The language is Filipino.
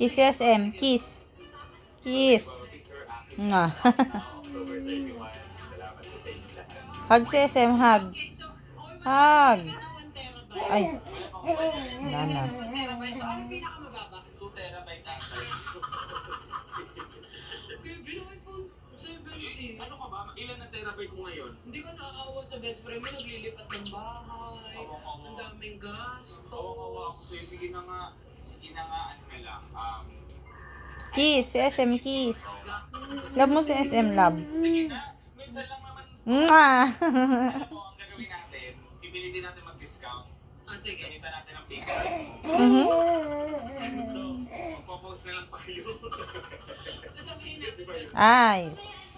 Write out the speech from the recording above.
Kiss SM. Kiss. Kiss. Nga. Hug si SM. Hug. Hug. Ay. Wala na. Ano ka ba? Ilan na terabyte mo ngayon? Hindi ko nakakawa sa best friend mo, naglilipat ng bahay, ang daming gasto. Kawawa ako sa'yo. Sige na nga, ano na lang. Kiss. Si SM. Kiss. Love mo si SM. Love. Sige na, minsan lang naman. Nga. Alam mo, ang gagawin natin, pipili din natin mag-discount. Sige. Ganita natin ang pizza. Magpo-post na lang tayo. Sasabihin natin. Nice.